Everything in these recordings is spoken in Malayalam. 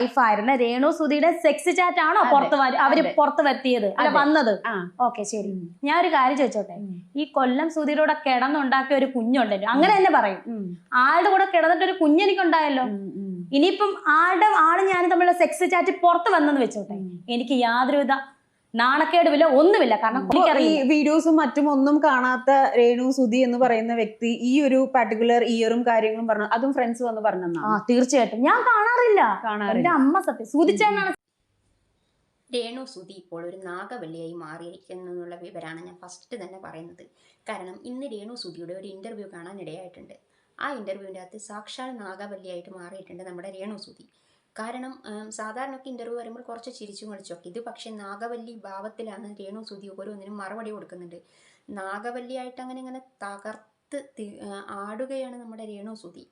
വൈഫായിരുന്ന രേണു സുധിയുടെ സെക്സ് ചാറ്റ് ആണോ അവര് പുറത്ത് വരുത്തിയത് അല്ല വന്നത്? ഓക്കെ ശരി, ഞാൻ ഒരു കാര്യം ചോദിച്ചോട്ടെ. ഈ കൊല്ലം സുധിയുടെ കിടന്നുണ്ടാക്കിയ ഒരു കുഞ്ഞുണ്ടല്ലോ, അങ്ങനെ തന്നെ പറയും, ആളുടെ കൂടെ കിടന്നിട്ട് ഒരു കുഞ്ഞെനിക്കുണ്ടായല്ലോ. ഇനിയിപ്പം ആള് ഞാൻ തമ്മിലുള്ള സെക്സ് ചാറ്റ് പുറത്ത് വന്നെന്ന് വെച്ചോട്ടെ, എനിക്ക് യാതൊരുവിധ നാണക്കേടുമില്ല, ഒന്നുമില്ല. കാരണം ഈ വീഡിയോസും മറ്റും ഒന്നും കാണാത്ത രേണു സുധി എന്ന് പറയുന്ന വ്യക്തി ഈ ഒരു പർട്ടിക്കുലർ ഇയറും കാര്യങ്ങളും പറഞ്ഞു, അതും ഫ്രണ്ട്സ് വന്ന് പറഞ്ഞു. തീർച്ചയായിട്ടും ഞാൻ കാണാറില്ല. എന്റെ അമ്മ സത്യം സുധിച്ചാണ്. രേണു സുധി ഇപ്പോൾ ഒരു നാഗവല്ലിയായി മാറിയിരിക്കുന്നു എന്നുള്ള വിവരമാണ് ഞാൻ ഫസ്റ്റ് തന്നെ പറയുന്നത്. കാരണം ഇന്ന് രേണു സുധിയുടെ ഒരു ഇൻ്റർവ്യൂ കാണാനിടയായിട്ടുണ്ട്. ആ ഇൻ്റർവ്യൂവിൻ്റെ അകത്ത് സാക്ഷാൽ നാഗവല്ലിയായിട്ട് മാറിയിട്ടുണ്ട് നമ്മുടെ രേണു സുധി. കാരണം സാധാരണയൊക്കെ ഇൻ്റർവ്യൂ വരുമ്പോൾ കുറച്ച് ചിരിച്ചും കളിച്ചൊക്കെ, ഇത് പക്ഷേ നാഗവല്ലി ഭാവത്തിലാണ് രേണു സുധി ഓരോന്നിനും മറുപടി കൊടുക്കുന്നുണ്ട്. നാഗവല്ലിയായിട്ട് ഇങ്ങനെ തകർത്ത് ആടുകയാണ് നമ്മുടെ രേണു സുധി.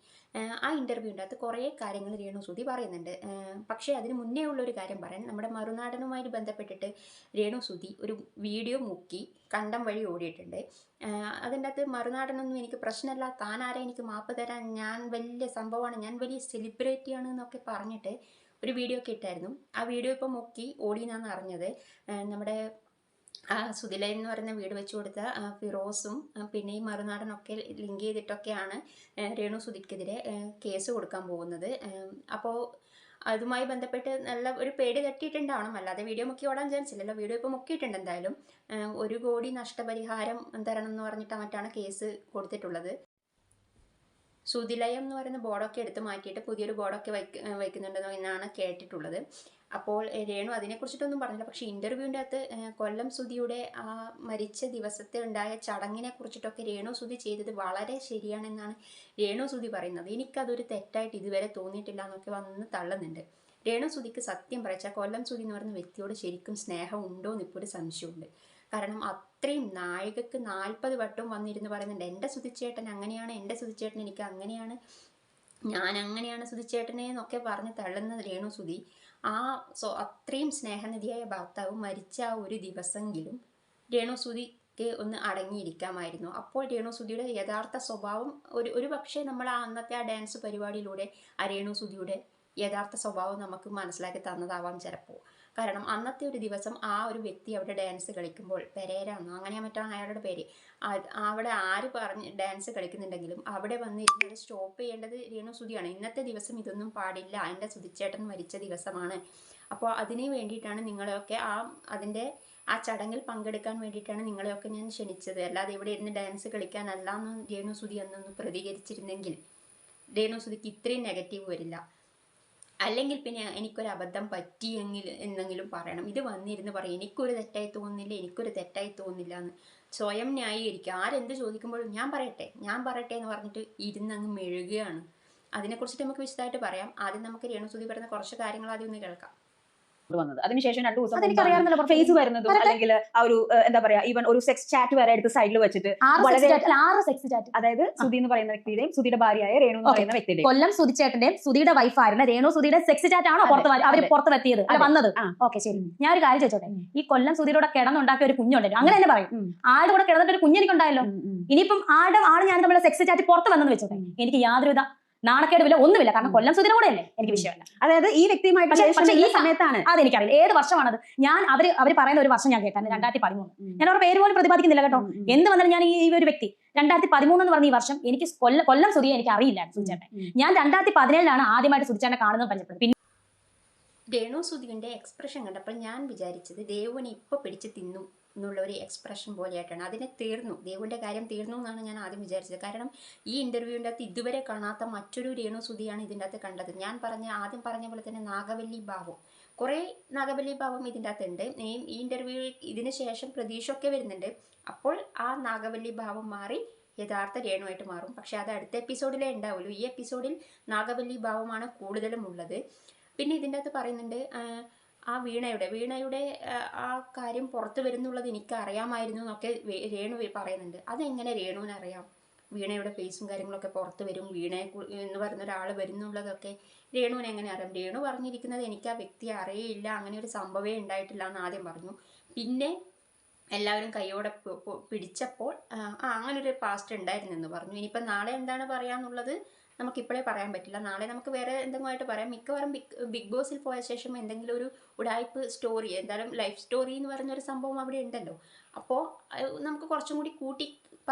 ആ ഇൻ്റർവ്യൂവിൻ്റെ അകത്ത് കുറേ കാര്യങ്ങൾ രേണു സുധി പറയുന്നുണ്ട്. പക്ഷേ അതിന് മുന്നേ ഉള്ളൊരു കാര്യം പറയാൻ, നമ്മുടെ മറുനാടനുമായി ബന്ധപ്പെട്ടിട്ട് രേണു സുധി ഒരു വീഡിയോ മുക്കി കണ്ടം വഴി ഓടിയിട്ടുണ്ട്. അതിൻ്റെ അകത്ത് മറുനാടനൊന്നും എനിക്ക് പ്രശ്നമല്ല, താനാരെ എനിക്ക് മാപ്പ് തരാൻ, ഞാൻ വലിയ സംഭവമാണ്, ഞാൻ വലിയ സെലിബ്രിറ്റിയാണ് എന്നൊക്കെ പറഞ്ഞിട്ട് ഒരു വീഡിയോ ഒക്കെ ഇട്ടായിരുന്നു. ആ വീഡിയോ ഇപ്പോൾ മുക്കി ഓടിയെന്നാണ് അറിഞ്ഞത്. നമ്മുടെ സുധില എന്ന് പറയുന്ന വീട് വെച്ച് കൊടുത്ത ഫിറോസും പിന്നെ ഈ മറുനാടനൊക്കെ ലിങ്ക് ചെയ്തിട്ടൊക്കെയാണ് രേണു സുധിക്കെതിരെ കേസ് കൊടുക്കാൻ പോകുന്നത്. അപ്പോൾ അതുമായി ബന്ധപ്പെട്ട് നല്ല ഒരു പേടി തട്ടിയിട്ടുണ്ടാവണം, അല്ലാതെ വീഡിയോ മുക്കി ഓടാൻ ചാൻസില്ലല്ലോ. വീഡിയോ ഇപ്പോൾ മുക്കിയിട്ടുണ്ട്. എന്തായാലും 1 കോടി നഷ്ടപരിഹാരം തരണം എന്ന് പറഞ്ഞിട്ട് മറ്റാണ് കേസ് കൊടുത്തിട്ടുള്ളത്. സുധിലയം എന്ന് പറയുന്ന ബോർഡൊക്കെ എടുത്ത് മാറ്റിയിട്ട് പുതിയൊരു ബോർഡൊക്കെ വയ്ക്കുന്നുണ്ടെന്നോ എന്നാണ് കേട്ടിട്ടുള്ളത്. അപ്പോൾ രേണു അതിനെക്കുറിച്ചിട്ടൊന്നും പറഞ്ഞില്ല. പക്ഷേ ഇൻ്റർവ്യൂവിൻ്റെ അകത്ത് കൊല്ലം സുധിയുടെ ആ മരിച്ച ദിവസത്തെ ഉണ്ടായ ചടങ്ങിനെ കുറിച്ചിട്ടൊക്കെ രേണു സുധി ചെയ്തത് വളരെ ശരിയാണെന്നാണ് രേണു സുധി പറയുന്നത്. എനിക്കതൊരു തെറ്റായിട്ട് ഇതുവരെ തോന്നിയിട്ടില്ല എന്നൊക്കെ വന്ന് തള്ളുന്നുണ്ട്. രേണു സുധിക്ക് സത്യം പറയിച്ചാൽ കൊല്ലം സുധി എന്ന് പറയുന്ന വ്യക്തിയോട് ശരിക്കും സ്നേഹം ഉണ്ടോ എന്നിപ്പോൾ ഒരു സംശയമുണ്ട്. കാരണം അത്രയും നാഴികക്ക് 40 വട്ടം വന്നിരുന്ന് പറയുന്നുണ്ട്, എൻ്റെ സുധിച്ചേട്ടൻ അങ്ങനെയാണ്, എൻ്റെ സുധിച്ചേട്ടൻ എനിക്ക് അങ്ങനെയാണ്, ഞാൻ അങ്ങനെയാണ് സുധിച്ചേട്ടനെ എന്നൊക്കെ പറഞ്ഞ് തള്ളുന്ന രേണു സുധി അത്രയും സ്നേഹനിധിയായ ഭർത്താവ് മരിച്ച ആ ഒരു ദിവസമെങ്കിലും രേണു സുധിക്ക് ഒന്ന് അടങ്ങിയിരിക്കാമായിരുന്നു. അപ്പോൾ രേണു സുധിയുടെ യഥാർത്ഥ സ്വഭാവം ഒരു പക്ഷേ നമ്മൾ അന്നത്തെ ആ ഡാൻസ് പരിപാടിയിലൂടെ ആ രേണു സുധിയുടെ യഥാർത്ഥ സ്വഭാവം നമുക്ക് മനസ്സിലാക്കി തന്നതാവാം ചിലപ്പോൾ. കാരണം അന്നത്തെ ഒരു ദിവസം ആ ഒരു വ്യക്തി അവിടെ ഡാൻസ് കളിക്കുമ്പോൾ, പെരേരാന്നോ അങ്ങനെ മറ്റാണ് അയാളുടെ പേര്, അവിടെ ആര് പറഞ്ഞ് ഡാൻസ് കളിക്കുന്നുണ്ടെങ്കിലും അവിടെ വന്നിരുന്നത് സ്റ്റോപ്പ് ചെയ്യേണ്ടത് രേണു സുധിയാണ്. ഇന്നത്തെ ദിവസം ഇതൊന്നും പാടില്ല, എൻ്റെ സുധിച്ചേട്ടൻ മരിച്ച ദിവസമാണ്. അപ്പോൾ അതിന് വേണ്ടിയിട്ടാണ് നിങ്ങളെയൊക്കെ അതിൻ്റെ ആ ചടങ്ങിൽ പങ്കെടുക്കാൻ വേണ്ടിയിട്ടാണ് നിങ്ങളെയൊക്കെ ഞാൻ ക്ഷണിച്ചത്, അല്ലാതെ ഇവിടെ ഇരുന്ന് ഡാൻസ് കളിക്കാനല്ല എന്ന് രേണു സുധി അന്നൊന്ന് പ്രതികരിച്ചിരുന്നെങ്കിൽ രേണു സുധിക്ക് ഇത്രയും നെഗറ്റീവ് വരില്ല. അല്ലെങ്കിൽ പിന്നെ എനിക്കൊരു അബദ്ധം എന്നെങ്കിലും പറയണം. ഇത് വന്നിരുന്ന് പറയും എനിക്കൊരു തെറ്റായി തോന്നുന്നില്ല എന്ന് സ്വയം ന്യായീകരിക്കുക. ആരെന്ത് ചോദിക്കുമ്പോഴും ഞാൻ പറയട്ടെ എന്ന് പറഞ്ഞിട്ട് ഇരുന്ന് അങ്ങ് മെഴുകുകയാണ്. അതിനെക്കുറിച്ചിട്ട് നമുക്ക് വിശദമായിട്ട് പറയാം. ആദ്യം നമുക്ക് രേണു സുധി പറയുന്ന കുറച്ച് കാര്യങ്ങൾ ആദ്യം ഒന്ന് കേൾക്കാം. വന്നത് അതിനുശേഷം 2 ദിവസം ഫേസ് വരുന്നതും അല്ലെങ്കിൽ ആ ഒരു എന്താ പറയാ ഈവൻ ഒരു സെക്സ് ചാറ്റ് വരെ എടുത്ത് സൈഡിൽ വെച്ചിട്ട് അതായത് സുധി എന്ന് പറയുന്ന വ്യക്തിയുടെയും സുധിയുടെ ഭാര്യയായ രേണു എന്ന് പറയുന്ന വ്യക്തിയുടെയും കൊല്ലം സുധിച്ചേട്ടന്റെയും സുധിയുടെ വൈഫായിരുന്ന രേണു സുധിയുടെ സെക്സ് ചാറ്റ് ആണോ അവര് പുറത്ത് വരുത്തിയത് അല്ല വന്നത്? ഓക്കെ ശരി, ഞാൻ ഒരു കാര്യം ചോദിച്ചോട്ടെ. ഈ കൊല്ലം സുധിയുടെ കിടന്നുണ്ടാക്കിയ ഒരു കുഞ്ഞുണ്ടല്ലോ, അങ്ങനെ തന്നെ പറയും, ആളുടെ കൂടെ കിടന്നിട്ട് ഒരു കുഞ്ഞെനിക്കുണ്ടായല്ലോ. ഇനിയിപ്പം ആള് ഞാൻ തമ്മിലുള്ള സെക്സ് ചാറ്റ് പുറത്ത് വന്നെന്ന് വെച്ചോട്ടെ, എനിക്ക് യാതൊരുവിധ നാണക്കേടുമില്ല, ഒന്നുമില്ല. കാരണം കൊല്ലം സുധിയുടെ കൂടെ അല്ലേ, എനിക്ക് വിഷയമല്ല. അതായത് ഈ വ്യക്തിയുമായിട്ട് ഈ സമയത്താണ് അതെനിക്കറിയില്ല ഏത് വർഷമാണത്. ഞാൻ അവർ പറയുന്ന ഒരു വർഷം ഞാൻ കേട്ടാണ് 2013. ഞാൻ അവരുടെ പേര് പോലും പ്രതിപാദിക്കുന്നില്ല കേട്ടോ. എന്ത് വന്നാലും ഞാൻ ഈ ഒരു വ്യക്തി 2013 എന്ന് പറഞ്ഞ ഈ വർഷം എനിക്ക് കൊല്ലം സുധിയെ എനിക്ക് അറിയില്ല സുധിച്ചേട്ടൻ. ഞാൻ 2017 ആദ്യമായിട്ട് സുധിച്ചേട്ടനെ കാണുന്നത് പഞ്ചപ്പെടും. രേണു സുധിയുടെ എക്സ്പ്രഷൻ കണ്ടപ്പോൾ ഞാൻ വിചാരിച്ചത് ദേവുവിനെ ഇപ്പോൾ പിടിച്ച് തിന്നു എന്നുള്ള ഒരു എക്സ്പ്രഷൻ പോലെയായിട്ടാണ്. ദേവുവിൻ്റെ കാര്യം തീർന്നു എന്നാണ് ഞാൻ ആദ്യം വിചാരിച്ചത്. കാരണം ഈ ഇൻ്റർവ്യൂവിൻ്റെ അകത്ത് ഇതുവരെ കാണാത്ത മറ്റൊരു രേണു സുധിയാണ് ഇതിൻ്റെ അകത്ത് കണ്ടത്. ഞാൻ ആദ്യം പറഞ്ഞ പോലെ തന്നെ നാഗവല്ലി ഭാവം, കുറേ നാഗവല്ലി ഭാവം ഇതിൻ്റെ അകത്തുണ്ട്. ഈ ഇൻ്റർവ്യൂ ഇതിന് ശേഷം പ്രതീക്ഷയൊക്കെ വരുന്നുണ്ട്. അപ്പോൾ ആ നാഗവല്ലി ഭാവം മാറി യഥാർത്ഥ രേണുവായിട്ട് മാറും. പക്ഷെ അത് അടുത്ത എപ്പിസോഡിലേ ഉണ്ടാവുള്ളൂ. ഈ എപ്പിസോഡിൽ നാഗവല്ലി ഭാവമാണ് കൂടുതലും ഉള്ളത്. പിന്നെ ഇതിൻ്റെ അകത്ത് പറയുന്നുണ്ട് ആ വീണയുടെ ആ കാര്യം പുറത്ത് വരുന്നുള്ളത് എനിക്ക് അറിയാമായിരുന്നു എന്നൊക്കെ രേണു പറയുന്നുണ്ട്. അതെങ്ങനെ രേണുവിന് അറിയാം? വീണയുടെ ഫേസും കാര്യങ്ങളൊക്കെ പുറത്ത് വരും, വീണ എന്ന് പറയുന്ന ഒരാൾ വരുന്നുള്ളതൊക്കെ രേണുവിന് എങ്ങനെ അറിയാം? രേണു പറഞ്ഞിരിക്കുന്നത് എനിക്ക് ആ വ്യക്തിയെ അറിയില്ല, അങ്ങനെ ഒരു സംഭവമേ ഉണ്ടായിട്ടില്ല എന്ന് ആദ്യം പറഞ്ഞു. പിന്നെ എല്ലാവരും കൈയോടെ പിടിച്ചപ്പോൾ അങ്ങനൊരു പാസ്റ്റ് ഉണ്ടായിരുന്നെന്ന് പറഞ്ഞു. ഇനിയിപ്പോൾ നാളെ എന്താണ് പറയാന്നുള്ളത് നമുക്കിപ്പോഴേ പറയാൻ പറ്റില്ല. നാളെ നമുക്ക് വേറെ എന്തെങ്കിലുമായിട്ട് പറയാം. മിക്കവാറും ബിഗ് ബോസിൽ പോയ ശേഷം എന്തെങ്കിലും ഒരു ഉടായ്പ് സ്റ്റോറി, എന്തായാലും ലൈഫ് സ്റ്റോറി എന്ന് പറയുന്നൊരു സംഭവം അവിടെ ഉണ്ടല്ലോ. അപ്പോൾ നമുക്ക് കുറച്ചും കൂടി കൂട്ടി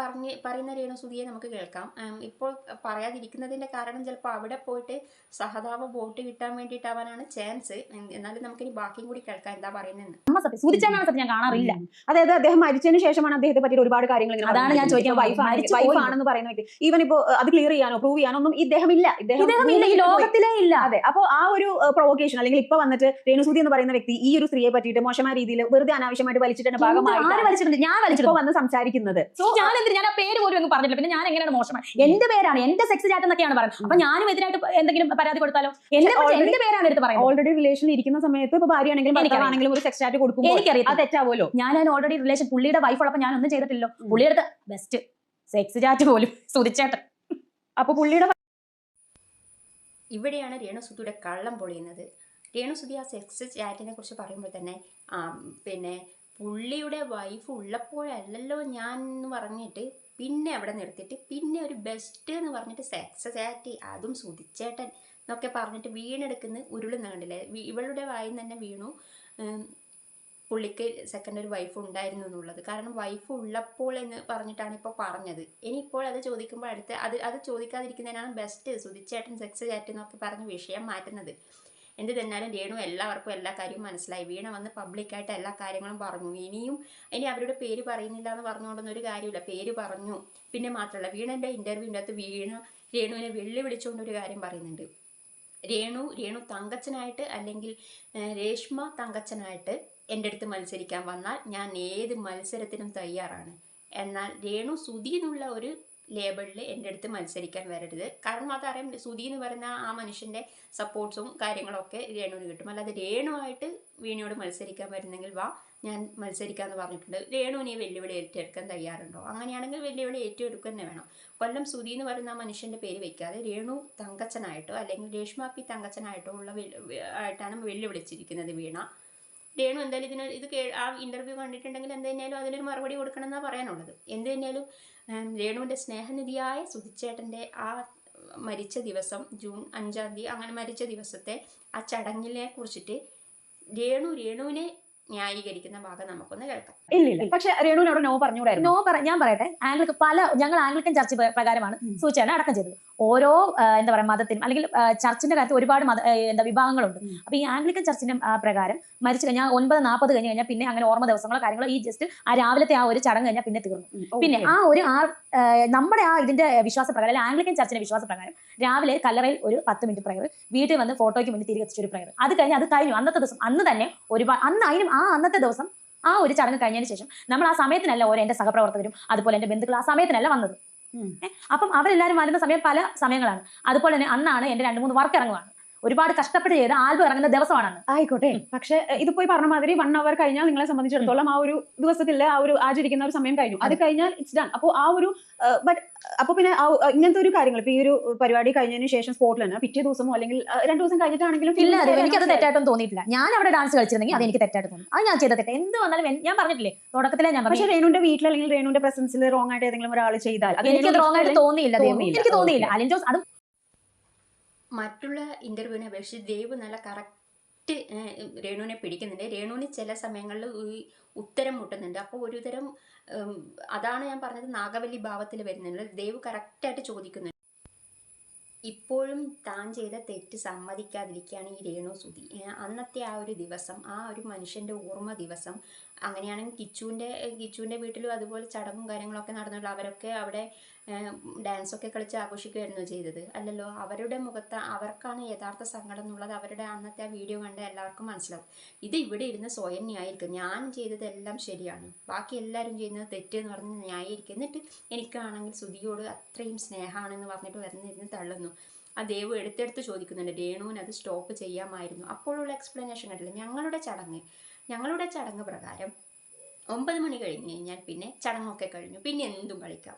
പറയുന്ന രേണുസുതിയെ നമുക്ക് കേൾക്കാം. ഇപ്പോൾ പറയാതിരിക്കുന്നതിൻ്റെ കാരണം ചിലപ്പോൾ അവിടെ പോയിട്ട് സഹതാപ വോട്ട് കിട്ടാൻ വേണ്ടിയിട്ടാവാനാണ് ചാൻസ്. എന്നാലും നമുക്കിനി ബാക്കിയും കൂടി കേൾക്കാം എന്താ പറയുന്നതെന്ന്. സുധിച്ചേട്ടനാണ് സത്യം ഞാൻ കാണാറില്ല. അതായത് അദ്ദേഹം മരിച്ചതിന് ശേഷമാണ് അദ്ദേഹത്തെ പറ്റി ഒരുപാട് കാര്യങ്ങൾ ഇങ്ങനെ അതാണ് ഞാൻ ചോദിക്കുന്നത്. വൈഫ് ആണെന്ന് പറയുന്ന വ്യക്തി ഈവൻ ഇപ്പോ അത് ക്ലിയർ ചെയ്യാനോ പ്രൂവ് ചെയ്യാനോ ഒന്നും ഇദ്ദേഹം ഇല്ല, ഈ ലോകത്തിലേ ഇല്ല. അതെ. അപ്പോൾ ആ ഒരു പ്രൊവോക്കേഷൻ അല്ലെങ്കിൽ ഇപ്പൊ വന്നിട്ട് രേണുസുതി എന്ന് പറയുന്ന വ്യക്തി ഈ ഒരു സ്ത്രീയെ പറ്റിയിട്ട് മോശമായ രീതിയിൽ വെറുതെ അനാവശ്യമായിട്ട് വലിച്ചിട്ടുണ്ട് ഭാഗമായിട്ട് ഞാൻ വലിച്ചിട്ട് വന്ന് സംസാരിക്കുന്നത്. ഞാൻ ആ പേര് പോലും അങ്ങ് പറഞ്ഞില്ല. പിന്നെ ഞാൻ എങ്ങനെയാണ് മോശമായി? എന്റെ പേരാണ്, എന്റെ സെക്സ് ചാറ്റ് എന്നൊക്കെയാണ് പറയുന്നത്. അപ്പൊ ഞാനും എതിരായിട്ട് എന്തെങ്കിലും പരാതി കൊടുത്താലോ? എന്റെ പേരാണ് എടുത്ത് പറയുന്നത്. ഓൾറെഡി റിലേഷനിൽ ഇരിക്കുന്ന സമയത്ത് ഇപ്പൊ ഭാര്യയാണെങ്കിലും ഭർത്താവാണെങ്കിലും ഒരു സെക്സ് ചാറ്റ് കൊടുക്കുമ്പോൾ എനിക്കറിയാം അത് തെറ്റാവുമല്ലോ. ഞാൻ ഓൾറെഡി റിലേഷൻ പുള്ളിയുടെ വൈഫുള്ളപ്പോൾ ഞാൻ ഒന്നും ചെയ്തിട്ടില്ലോ. പുള്ളിയുടെ ബെസ്റ്റ് സെക്സ് ചാറ്റ് പോലും സുധിച്ചേട്ടൻ. അപ്പൊ പുള്ളിയുടെ ഇവിടെയാണ് രേണുസുതിയുടെ കള്ളം പൊളിയുന്നത്. രേണുസുതി ആ സെക്സ് ചാറ്റിനെ കുറിച്ച് പറയുമ്പോൾ തന്നെ പിന്നെ പുള്ളിയുടെ വൈഫ് ഉള്ളപ്പോഴല്ലല്ലോ ഞാൻ എന്ന് പറഞ്ഞിട്ട് പിന്നെ അവിടെ നിർത്തിയിട്ട് പിന്നെ ഒരു ബെസ്റ്റ് എന്ന് പറഞ്ഞിട്ട് സെക്സ് ചാറ്റ്, അതും സുധിച്ചേട്ടൻ എന്നൊക്കെ പറഞ്ഞിട്ട് വീണെടുക്കുന്ന ഉരുളുന്ന കണ്ടില്ലേ. ഇവളുടെ വായിൽ തന്നെ വീണു പുള്ളിക്ക് സെക്കൻഡ് ഒരു വൈഫ് ഉണ്ടായിരുന്നു എന്നുള്ളത്. കാരണം വൈഫ് ഉള്ളപ്പോൾ എന്ന് പറഞ്ഞിട്ടാണ് ഇപ്പോൾ പറഞ്ഞത്. ഇനിയിപ്പോൾ അത് ചോദിക്കുമ്പോൾ അത് ചോദിക്കാതിരിക്കുന്നതിനാണ് ബെസ്റ്റ് സുധിച്ചേട്ടൻ സെക്സ് ചാറ്റ് എന്നൊക്കെ പറഞ്ഞ് വിഷയം മാറ്റുന്നത്. എന്ത് തന്നാലും രേണു എല്ലാവർക്കും എല്ലാ കാര്യവും മനസ്സിലായി. വീണ വന്ന് പബ്ലിക്കായിട്ട് എല്ലാ കാര്യങ്ങളും പറഞ്ഞു. ഇനി അവരുടെ പേര് പറയുന്നില്ല എന്ന് പറഞ്ഞുകൊണ്ടൊന്നും ഒരു കാര്യമില്ല. പേര് പറഞ്ഞു. പിന്നെ മാത്രമല്ല വീണൻ്റെ ഇൻ്റർവ്യൂവിൻ്റെ അകത്ത് രേണുവിനെ വെല്ലുവിളിച്ചുകൊണ്ടൊരു കാര്യം പറയുന്നുണ്ട്. രേണു തങ്കച്ചനായിട്ട് അല്ലെങ്കിൽ രേഷ്മ തങ്കച്ചനായിട്ട് എൻ്റെ അടുത്ത് മത്സരിക്കാൻ വന്നാൽ ഞാൻ ഏത് മത്സരത്തിനും തയ്യാറാണ്. എന്നാൽ രേണു സുധി എന്നുള്ള ഒരു ലേബിളിൽ എൻ്റെ അടുത്ത് മത്സരിക്കാൻ വരരുത്. കാരണം അതറിയാം, സുധി എന്ന് പറയുന്ന ആ മനുഷ്യൻ്റെ സപ്പോർട്ട്സും കാര്യങ്ങളൊക്കെ രേണുവിന് കിട്ടും. അല്ലാതെ രേണുവായിട്ട് വീണയോട് മത്സരിക്കാൻ വരുന്നെങ്കിൽ വാ, ഞാൻ മത്സരിക്കാമെന്ന് പറഞ്ഞിട്ടുണ്ട്. രേണുവിനെ വെല്ലുവിളി ഏറ്റെടുക്കാൻ തയ്യാറുണ്ടോ? അങ്ങനെയാണെങ്കിൽ വെല്ലുവിളി ഏറ്റെടുക്കുക തന്നെ വേണം. കൊല്ലം സുധി എന്ന് പറയുന്ന ആ മനുഷ്യൻ്റെ പേര് വയ്ക്കാതെ രേണു തങ്കച്ചനായിട്ടോ അല്ലെങ്കിൽ രേഷ്മ പി തങ്കച്ചനായിട്ടോ ആയിട്ടാണ് വെല്ലുവിളിച്ചിരിക്കുന്നത് വീണ. രേണു എന്തായാലും ആ ഇൻ്റർവ്യൂ കണ്ടിട്ടുണ്ടെങ്കിൽ എന്ത് തന്നെയാലും അതിനൊരു മറുപടി കൊടുക്കണം എന്നാണ് പറയാനുള്ളത്. എന്ത് തന്നെയാലും രേണുവിൻ്റെ സ്നേഹനിധിയായ സുധിച്ചേട്ടൻ്റെ ആ മരിച്ച ദിവസം ജൂൺ 5-ാം തീയതി അങ്ങനെ മരിച്ച ദിവസത്തെ ആ ചടങ്ങിനെ കുറിച്ചിട്ട് രേണുവിനെ ന്യായീകരിക്കുന്ന ഭാഗം നമുക്കൊന്ന് കേൾക്കാം. ഇല്ല, പക്ഷെ രേണുവിനോട് നോ പറഞ്ഞുകൂടായിരുന്നു. ഞാൻ പറയട്ടെ, ഞങ്ങൾ ആംഗ്ലിക്കൻ ചർച്ച് പ്രകാരമാണ് സൂചന അടക്കം ചെയ്തത്. ഓരോ എന്താ പറയുക മതത്തിനും അല്ലെങ്കിൽ ചർച്ചിന്റെ കാര്യത്തിൽ ഒരുപാട് വിഭാഗങ്ങളുണ്ട്. അപ്പൊ ഈ ആംഗ്ലിക്കൻ ചർച്ചിന്റെ പ്രകാരം മരിച്ചു കഴിഞ്ഞാൽ 9:40 കഴിഞ്ഞ് കഴിഞ്ഞാൽ പിന്നെ അങ്ങനെ ഓർമ്മ ദിവസങ്ങളോ കാര്യങ്ങളോ ഈ ജസ്റ്റ് ആ രാവിലത്തെ ആ ഒരു ചടങ്ങ് കഴിഞ്ഞാൽ പിന്നെ തീർന്നു. പിന്നെ നമ്മുടെ ഇതിന്റെ വിശ്വാസപ്രകാരം അല്ലെങ്കിൽ ആംഗ്ലിക്കൻ ചർച്ചിന്റെ വിശ്വാസപ്രകാരം രാവിലെ കല്ലറയിൽ ഒരു 10 മിനിറ്റ് പ്രയർ, വീട്ടിൽ വന്ന് ഫോട്ടോയ്ക്ക് മുന്നിൽ തിരികെ എത്തിച്ചൊരു പ്രയർ, അത് കഴിഞ്ഞു അന്നത്തെ ദിവസം അന്ന് തന്നെ അന്നത്തെ ദിവസം ആ ഒരു ചടങ്ങ് കഴിഞ്ഞതിന് ശേഷം നമ്മൾ ആ സമയത്തിനല്ല എന്റെ സഹപ്രവർത്തകരും അതുപോലെ എന്റെ ബന്ധുക്കൾ ആ സമയത്തിനല്ല വന്നത്. അപ്പം അവരെല്ലാവരും വരുന്ന സമയം പല സമയങ്ങളാണ്. അതുപോലെ തന്നെ അന്നാണ് എന്റെ 2-3 വർക്ക് ഇറങ്ങുവാണ്. ഒരുപാട് കഷ്ടപ്പെട്ട് ചെയ്ത് ആൽബം ഇറങ്ങുന്ന ദിവസമാണ്. ആയിക്കോട്ടെ, പക്ഷെ ഇതിപ്പോ ഈ പറഞ്ഞ മാതിരി 1 അവർ കഴിഞ്ഞാൽ നിങ്ങളെ സംബന്ധിച്ചിടത്തോളം ആ ഒരു ദിവസത്തിൽ ആ ഒരു ആചരിക്കുന്ന ഒരു സമയം കഴിഞ്ഞു. അത് കഴിഞ്ഞാൽ ഇറ്റ്സ് ഡൺ. അപ്പോൾ ആ ഒരു അപ്പൊ പിന്നെ ഇങ്ങനത്തെ ഒരു കാര്യങ്ങൾ ഇപ്പൊ ഈ ഒരു പരിപാടി കഴിഞ്ഞതിന് ശേഷം സ്പോട്ടിൽ തന്നെ പിറ്റേ ദിവസമോ അല്ലെങ്കിൽ 2 ദിവസം കഴിഞ്ഞിട്ടാണെങ്കിലും എനിക്കത് തെറ്റായിട്ടൊന്നും തോന്നിയിട്ടില്ല. ഞാൻ അവിടെ ഡാൻസ് കളിച്ചിരുന്നെങ്കിൽ അത് എനിക്ക് തെറ്റായിട്ട് തോന്നി. അത് ഞാൻ ചെയ്ത തെറ്റ് എന്ത് വന്നാലും ഞാൻ പറഞ്ഞിട്ടില്ലേ തുടക്കത്തിലെ ഞാൻ. പക്ഷേ രേണുവിന്റെ വീട്ടിൽ അല്ലെങ്കിൽ രേണുവിന്റെ പ്രസൻസിൽ റോങ് ആയിട്ട് ഏതെങ്കിലും ഒരാൾ ചെയ്താൽ എനിക്ക് റോങ് ആയിട്ട് തോന്നിയില്ല. എനിക്ക് തോന്നിയില്ല. അലിൻ ജോസ് അത് മറ്റുള്ള ഇന്റർവ്യൂവിനെ അപേക്ഷിച്ച് ദേവ് നല്ല കറക്റ്റ് രേണുവിനെ പിടിക്കുന്നുണ്ട്. രേണുവിന് ചില സമയങ്ങളിൽ ഈ ഉത്തരം മുട്ടുന്നുണ്ട്. അപ്പോൾ ഒരുതരം അതാണ് ഞാൻ പറഞ്ഞത്, നാഗവല്ലി ഭാവത്തിൽ വരുന്നുണ്ട്. ദേവ് കറക്റ്റായിട്ട് ചോദിക്കുന്നുണ്ട്. ഇപ്പോഴും താൻ ചെയ്ത തെറ്റ് സമ്മതിക്കാതിരിക്കുകയാണ് ഈ രേണുസുതി. അന്നത്തെ ആ ഒരു ദിവസം, ആ ഒരു മനുഷ്യൻ്റെ ഓർമ്മ ദിവസം, അങ്ങനെയാണെങ്കിൽ കിച്ചുവിൻ്റെ വീട്ടിലും അതുപോലെ ചടങ്ങും കാര്യങ്ങളൊക്കെ നടന്നിട്ടുള്ള അവരൊക്കെ അവിടെ ഡാൻസൊക്കെ കളിച്ച് ആഘോഷിക്കുകയായിരുന്നു ചെയ്തത്. അല്ലല്ലോ, അവരുടെ മുഖത്ത് അവർക്കാണ് യഥാർത്ഥ സങ്കടം എന്നുള്ളത് അവരുടെ അന്നത്തെ ആ വീഡിയോ കണ്ട് എല്ലാവർക്കും മനസ്സിലാവും. ഇത് ഇവിടെ ഇരുന്ന് സ്വയം ന്യായീകരിക്കും. ഞാൻ ചെയ്തതെല്ലാം ശരിയാണ്, ബാക്കി എല്ലാവരും ചെയ്യുന്നത് തെറ്റ് എന്ന് പറഞ്ഞ് ന്യായീകരിക്കും. എന്നിട്ട് എനിക്കാണെങ്കിൽ സുധിയോട് അത്രയും സ്നേഹമാണെന്ന് പറഞ്ഞിട്ട് വരുന്നിരുന്ന് തള്ളുന്നു. ആ ദേവ് എടുത്തെടുത്ത് ചോദിക്കുന്നുണ്ട് രേണുവിന് അത് സ്റ്റോപ്പ് ചെയ്യാമായിരുന്നു. അപ്പോഴുള്ള എക്സ്പ്ലനേഷൻ കണ്ടില്ല. ഞങ്ങളുടെ ചടങ്ങ് പ്രകാരം 9 മണി കഴിഞ്ഞ് കഴിഞ്ഞാൽ പിന്നെ ചടങ്ങൊക്കെ കഴിഞ്ഞു, പിന്നെ എന്തും കളിക്കാം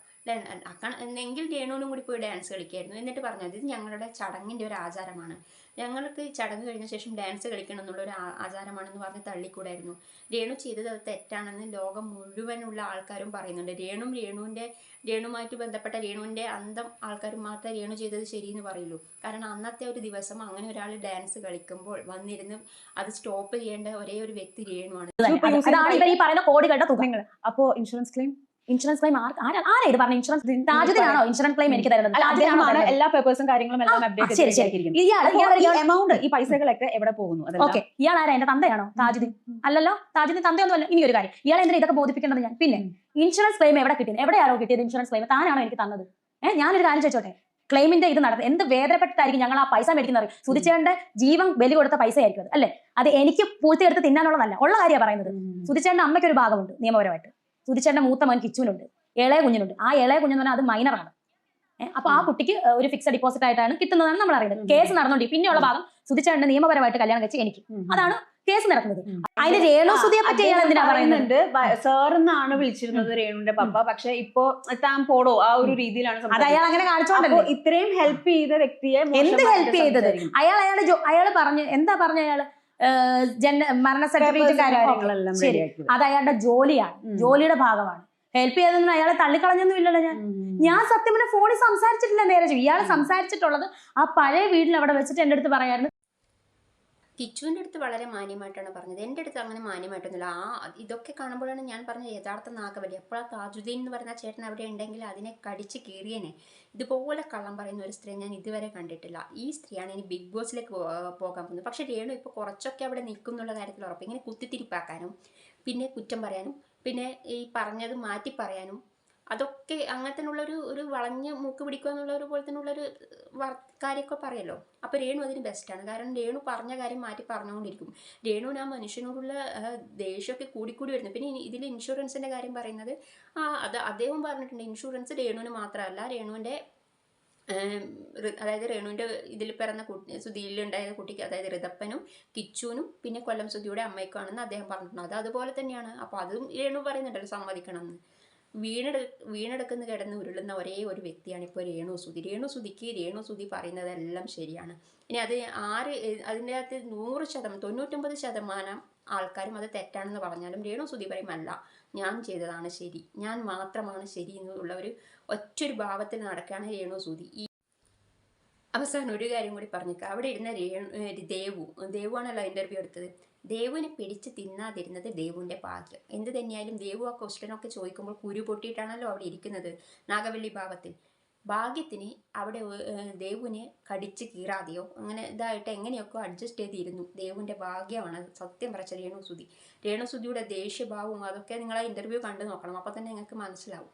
എന്നെങ്കിൽ രേണുവിനും കൂടി പോയി ഡാൻസ് കളിക്കായിരുന്നു. എന്നിട്ട് പറഞ്ഞത് ഇത് ഞങ്ങളുടെ ചടങ്ങിൻ്റെ ഒരു ആചാരമാണ്, ഞങ്ങൾക്ക് ചടങ്ങ് കഴിഞ്ഞ ശേഷം ഡാൻസ് കളിക്കണം എന്നുള്ളൊരു ആചാരമാണെന്ന് പറഞ്ഞ് തള്ളിക്കൂടായിരുന്നു. രേണു ചെയ്തത് അത് തെറ്റാണെന്ന് ലോകം മുഴുവനുള്ള ആൾക്കാരും പറയുന്നുണ്ട്. രേണുമായിട്ട് ബന്ധപ്പെട്ട രേണുവിൻ്റെ അന്തം ആൾക്കാരും മാത്രമേ രേണു ചെയ്തത് ശരിയെന്ന് പറയുള്ളൂ. കാരണം അന്നത്തെ ഒരു ദിവസം അങ്ങനെ ഒരാൾ ഡാൻസ് കളിക്കുമ്പോൾ വന്നിരുന്ന് അത് സ്റ്റോപ്പ് ചെയ്യേണ്ട ഒരേ ഒരു വ്യക്തി രേണുവാണ്. അതാണ് ഇവർ ഈ പറയുന്ന കോടികളുടെ തുക. അപ്പോ ഇൻഷുറൻസ് ക്ലെയിം ആരാ ഇത് പറഞ്ഞ? ഇൻഷുറൻസ് താജുദ്ദീനാണോ ഇൻഷുറൻസ് ക്ലെയിം എനിക്ക് തരുന്നത്? അദ്ദേഹമാണ് എല്ലാ പേപ്പേഴ്സും കാര്യങ്ങളും എല്ലാം അപ്ഡേറ്റ് എമൗണ്ട് ഈ പൈസകളൊക്കെ എവിടെ പോകുന്നു? ഓക്കെ, ഇയാൾ ആരാ? എന്റെ തന്തയാണോ താജുദ്ദീൻ? അല്ലല്ലോ, താജുദ്ദീൻ തന്തയൊന്നും അല്ല. ഇനി ഒരു കാര്യം, ഇയാൾ എന്തിനാ ഇതൊക്കെ ബോധിപ്പിക്കേണ്ടത് ഞാൻ? പിന്നെ ഇൻഷുറൻസ് ക്ലെയിം എവിടെ കിട്ടിയത്? എവിടെയാണോ കിട്ടിയത് ഇൻഷുറൻസ് ക്ലെയിം? താനാണോ എനിക്ക് തന്നത്? ഞാനൊരു കാര്യം ചോദിച്ചോട്ടെ, ക്ലെയിമിന്റെ ഇത് നടത്തുന്നത് എന്ത് വേദനപ്പെട്ടിട്ടായിരിക്കും ഞങ്ങൾ ആ പൈസ മേടിക്കുന്നത്? സുധിച്ചേട്ടന്റെ ജീവൻ ബലി കൊടുത്ത പൈസ ആയിരിക്കും അത്, അല്ലേ? അത് എനിക്ക് പൂഴ്ത്തിയെടുത്ത് തിന്നാനുള്ളതല്ല, ഉള്ള കാര്യമാണ് പറയുന്നത്. സുധിച്ചേട്ടന്റെ അമ്മയ്ക്ക് ഒരു ഭാഗമുണ്ട് നിയമപരമായിട്ട്. സുധിച്ചേട്ടന്റെ മൂത്ത മോൻ കിച്ചുവിനുണ്ട്, ഇളയ കുഞ്ഞിനുണ്ട്. ആ ഇളയ കുഞ്ഞെന്ന് പറഞ്ഞാൽ അത് മൈനറാണ്. അപ്പൊ ആ കുട്ടിക്ക് ഒരു ഫിക്സഡ് ഡിപ്പോസിറ്റ് ആയിട്ടാണ് കിട്ടുന്നതാണ് നമ്മൾ അറിയുന്നത്. കേസ് നടന്നുകൊണ്ട് പിന്നെയുള്ള ഭാഗം സുധിച്ചേട്ടന്റെ നിയമപരമായിട്ട് കല്യാണം കഴിച്ച് എനിക്ക്, അതാണ് കേസ് നടക്കുന്നത്. അതിന് രേണു സുധിയെ പറ്റി എന്തിനാ പറയുന്നുണ്ട്? സാർ എന്നാണ് വിളിച്ചിരുന്നത് രേണുവിന്റെ പപ്പ, പക്ഷെ ഇപ്പോ താൻ പോടോ ആ ഒരു രീതിയിലാണ്. അത് അയാൾ അങ്ങനെ കാണിച്ചോണ്ടല്ലോ. ഇത്രയും ഹെൽപ്പ് ചെയ്ത വ്യക്തിയെ എന്ത് ഹെൽപ്പ് ചെയ്തത്? അയാള് പറഞ്ഞു, എന്താ പറഞ്ഞ അയാള് മരണ സർട്ടിഫിക്കറ്റും കാര്യങ്ങളെല്ലാം ശരി, അത് അയാളുടെ ജോലിയാണ്, ജോലിയുടെ ഭാഗമാണ്. ഹെൽപ്പ് ചെയ്തെന്ന് അയാളെ തള്ളിക്കളഞ്ഞൊന്നും ഇല്ലല്ലോ. ഞാൻ സത്യം പറഞ്ഞ ഫോണിൽ സംസാരിച്ചിട്ടില്ല നേരെ. ഇയാൾ സംസാരിച്ചിട്ടുള്ളത് ആ പഴയ വീട്ടിൽ അവിടെ വെച്ചിട്ട് എൻ്റെ അടുത്ത് പറയായിരുന്നു. കിച്ചുവിൻ്റെ അടുത്ത് വളരെ മാന്യമായിട്ടാണ് പറഞ്ഞത്. എൻ്റെ അടുത്ത് അങ്ങനെ മാന്യമായിട്ടൊന്നുമില്ല. ഇതൊക്കെ കാണുമ്പോഴാണ് ഞാൻ പറഞ്ഞ യഥാർത്ഥ നാഗവലി. അപ്പോൾ ആ താജുദ്ദീൻ എന്ന് പറയുന്ന ചേട്ടൻ അവിടെ ഉണ്ടെങ്കിൽ അതിനെ കടിച്ച് കീറിയനെ. ഇതുപോലെ കള്ളം പറയുന്ന ഒരു സ്ത്രീ ഞാൻ ഇതുവരെ കണ്ടിട്ടില്ല. ഈ സ്ത്രീയാണ് ഇനി ബിഗ് ബോസിലേക്ക് പോകാൻ പോകുന്നത്. പക്ഷെ രേണു ഇപ്പോൾ കുറച്ചൊക്കെ അവിടെ നിൽക്കും എന്നുള്ള കാര്യത്തിൽ ഉറപ്പ്. ഇങ്ങനെ കുത്തിത്തിരിപ്പാക്കാനും പിന്നെ കുറ്റം പറയാനും പിന്നെ ഈ പറഞ്ഞത് മാറ്റി പറയാനും അതൊക്കെ അങ്ങനത്തെയുള്ളൊരു ഒരു വളഞ്ഞ് മൂക്ക് പിടിക്കുക എന്നുള്ള ഒരു പോലെ തന്നെയുള്ളൊരു കാര്യമൊക്കെ പറയല്ലോ. അപ്പോൾ രേണു അതിന് ബെസ്റ്റാണ്. കാരണം രേണു പറഞ്ഞ കാര്യം മാറ്റി പറഞ്ഞുകൊണ്ടിരിക്കും. രേണുവിന് ആ മനുഷ്യനോടുള്ള ദേഷ്യമൊക്കെ കൂടിക്കൂടി വരുന്നു. പിന്നെ ഇതിൽ ഇൻഷുറൻസിൻ്റെ കാര്യം പറയുന്നത് അദ്ദേഹം പറഞ്ഞിട്ടുണ്ട്, ഇൻഷുറൻസ് രേണുവിന് മാത്രമല്ല, രേണുവിൻ്റെ അതായത് രേണുവിൻ്റെ ഇതിൽ പിറന്ന സുധിയിലുണ്ടായ കുട്ടിക്ക്, അതായത് ഋതപ്പനും കിച്ചുവിനും പിന്നെ കൊല്ലം സുധിയുടെ അമ്മയ്ക്കാണെന്ന് അദ്ദേഹം പറഞ്ഞിട്ടുണ്ട്. അത് അതുപോലെ തന്നെയാണ്. അപ്പോൾ അതും രേണു പറയുന്നുണ്ടല്ലോ സമ്മതിക്കണമെന്ന്. വീണെടുക്കുന്ന കിടന്ന് ഉരുളുന്ന ഒരേ ഒരു വ്യക്തിയാണ് ഇപ്പോൾ രേണു സുധി. രേണു സുധി പറയുന്നതെല്ലാം ശരിയാണ്. ഇനി അത് അതിൻ്റെ അകത്ത് 99% ആൾക്കാരും അത് തെറ്റാണെന്ന് പറഞ്ഞാലും രേണു സുധി പറയും അല്ല, ഞാൻ ചെയ്തതാണ് ശരി, ഞാൻ മാത്രമാണ് ശരി എന്നുള്ള ഒറ്റൊരു ഭാവത്തിൽ നടക്കുകയാണ് രേണു സുധി. അവസാനം ഒരു കാര്യം കൂടി പറഞ്ഞേക്കാം. അവിടെ ഇരുന്ന ദേവുവാണല്ലോ ഇൻ്റർവ്യൂ എടുത്തത്. ദേവുവിനെ പിടിച്ച് തിന്നാതിരുന്നത് ദേവുവിൻ്റെ ഭാഗ്യം. എന്ത് തന്നെയായാലും ദേവു ആ ക്വസ്റ്റ്യനൊക്കെ ചോദിക്കുമ്പോൾ കുരു പൊട്ടിയിട്ടാണല്ലോ അവിടെ ഇരിക്കുന്നത് നാഗവല്ലി ഭാവത്തിൽ. ഭാഗ്യത്തിന് അവിടെ ദേവുവിനെ കടിച്ച് കീറാതെയോ അങ്ങനെ ഇതായിട്ട് എങ്ങനെയൊക്കെ അഡ്ജസ്റ്റ് ചെയ്തിരുന്നു. ദേവുവിൻ്റെ ഭാഗ്യമാണ് സത്യം പറച്ച രേണു സുധിയുടെ ദേഷ്യഭാവവും അതൊക്കെ നിങ്ങൾ ആ ഇൻ്റർവ്യൂ കണ്ടു നോക്കണം. അപ്പോൾ തന്നെ നിങ്ങൾക്ക് മനസ്സിലാവും.